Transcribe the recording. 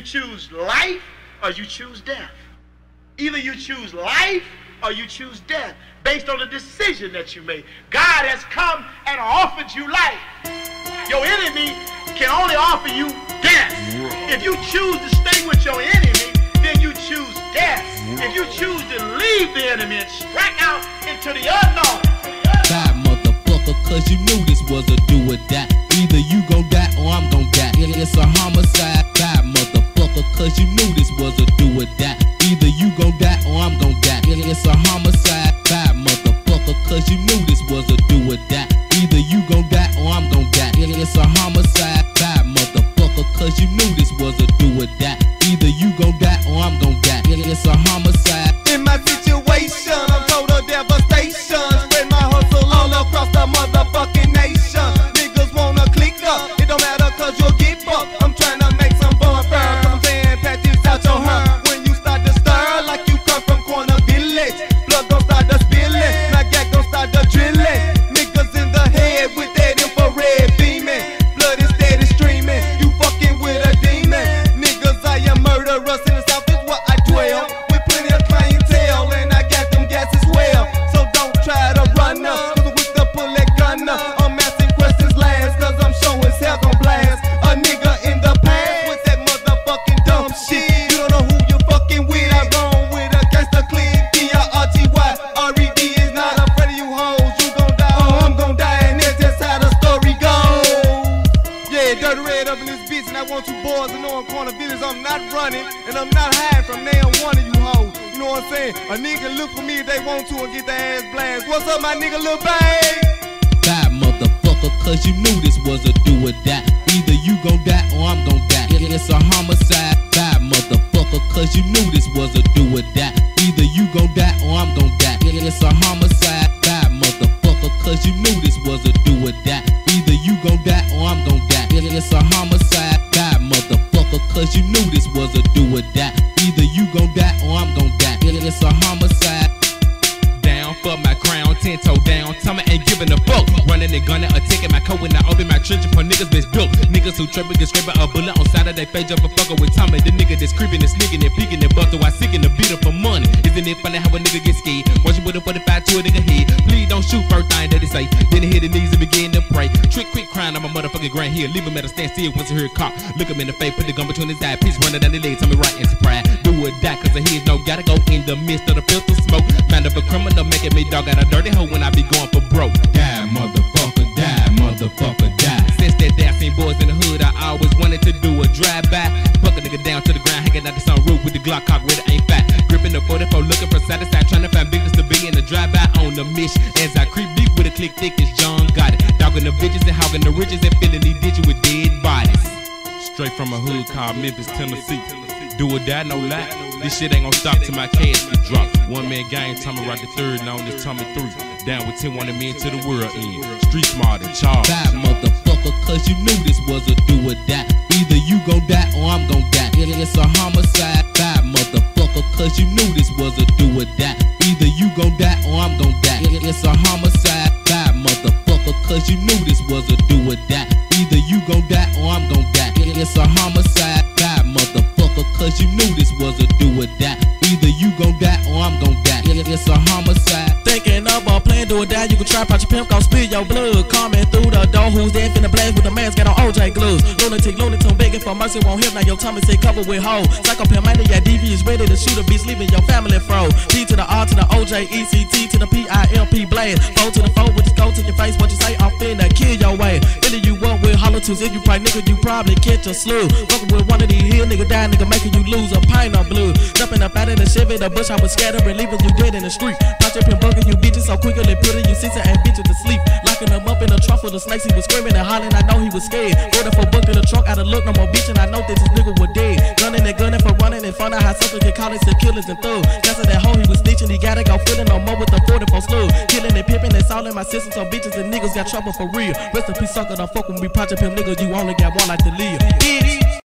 you choose life or you choose death. Either you choose life or you choose death based on the decision that you made. God has come and offered you life. Your enemy can only offer you death. If you choose to stay with your enemy, then you choose death. If you choose to leave the enemy and strike out into the unknown. Bad motherfucker, cause you knew this was a do or die. Either you gon' die or I'm gon' die. It's a homicide. Bad motherfucker, cause you knew this was a do or die. Either you gon' die or I'm gon' die. It's a homicide. Bad motherfucker, cause you knew this was a do or die. Either you gon' die or I'm gon' die. It's a homicide. Bad motherfucker, cause you knew this was a do or die. Either you gon' die or I'm gon' die. It's a homicide. In my situation, I'm total devastation. Spread my hustle all across the motherfucking nation. Niggas wanna click up, it don't matter cause you'll get fucked. I'm trying to make some fun fair, cause I'm saying patches out your hair. When you start to stir like you come from corner village, blood gon' start to spilling, my gat gon' start to drilling. Niggas in the head with that infrared beaming, blood is steady streaming, you fucking with a demon. Niggas, I am murderous in the south is what I dwell. With plenty of clientele and I got them gas as well. So don't try to run up, cause we can pull that gun up. I'm asking questions last, cause I'm sure as hell gon' blast a nigga in the past with that motherfucking dumb shit. You don't know who you fucking with. I roam with a gangster clique. D-R-R-T-Y-R-E-D is not afraid of you hoes. You gon' die or I'm gon' die, and that's just how the story goes. Yeah, Dirty Red up in this bitch, and I want you boys to know in corner village I'm not running and I'm not hiding from damn one of you hoes. You know what I'm saying? A nigga look for me if they want to and get their ass blast. What's up, my nigga Lil Babe? Bad motherfucker, cause you knew this was a do or die. Either you gon' die or I'm gon' die. It's a homicide. Bad motherfucker, cause you knew this was a do or die. Either you gon' die or I'm gon' die. It's a homicide. Bad motherfucker, cause you knew this was a do or die. Either you gon' die or I'm gon' die. It's a homicide. Bad motherfucker, cause you knew this was a do or die. Either you gon' die or I'm gon' die. It's a homicide. Down for my crown, 10 toe down, Tommy ain't giving a fuck. Running and gunning, or taking my coat when I open my trench for niggas that's built. Niggas who tripping, get scraping a bullet on side of their face, jump a fucker with Tommy. The nigga that's creeping and sneaking and peeking and busting while seeking to beat up for money. Isn't it funny how a nigga get scared? Once you put a 45 to a nigga head, please don't shoot first thing that he say. Then he hit his knees and begin to pray. Trick, quick crying on my motherfucking grand heel. Leave him at a standstill once he hear a cop. Look him in the face, put the gun between his eyes, piece running down the legs, Tommy right in surprise. Do or die, cause the heads no gotta go in the midst of the filter smoke. Mind of a criminal, making me dog out a dirty hoe when I be going for broke. Die motherfucker, die motherfucker, die. Since that day I seen boys in the hood, I always wanted to do a drive-by. Buck a nigga down to the ground, hanging out the sunroof with the Glock cock with it ain't fat. Gripping the 44, looking for side to side, trying to find business to be in the drive-by on the mission. As I creep deep with a click thick as John got it. Dogging the bitches and hogging the riches and filling these ditches with dead bodies. Straight from a hood called Memphis, Tennessee. Do or die, no lie. This shit ain't gon' stop till my cash get dropped. One man gang, Tommy Wright the third, known as Tommy 3. Down with 10 wanted men to the world end. Street smart and charged. Bad motherfucker, cause you knew this was a do or die. Either you gon' die or I'm gon' die. It's a homicide. Bad motherfucker, cause you knew this was a do or die. Either you gon' die or I'm gon' die. It's a homicide. Bad motherfucker, cause you knew this was a do or die. Either you gon' die or I'm gon' die. It's a homicide. Bad motherfucker, cause you knew this was a do or die. Either you gon' die or I'm gon' die. It's a homicide. Thinking of a plan, do or die, you can trap out your pimp, gon' spill your blood. Coming through the door, who's there finna blast with a mask, got on OJ gloves. Lunatic, begging for mercy, won't help, now your tummy say covered with hoes. Psychopath maniac, DV is ready to shoot a bitch, leaving your family froze. P to the R to the OJ, ECT to the PILP blast. 4 to the 4 with the go to your face, what you say, I'm finna kill your way. Really you up with hollow twos, if you pray nigga, you probably catch a slew. Fucking with one of these here, nigga die, nigga making you lose a pint of blue. Jumping up out of the Chevy, the bush, I was scattering, leaving you dead in the street. Punch up and bugging you bitches so quickly, putting you six and bitches to sleep. Locking them up in the trunk full of snakes, he was screaming and hollering, I know he was scared. Order for book in the trunk, I done look no more bitch, and I know that this nigga was dead. Gunning and gunning for running and fun out how something can call it to killers and thugs. That's that hoe he was snitching, he gotta go feeling no more with the 44 slug. Killing and pimping, it's all in my system, so bitches and niggas got trouble for real. Rest in peace, sucker, don't fuck with me, project him niggas, you only got one life to live. Bitch.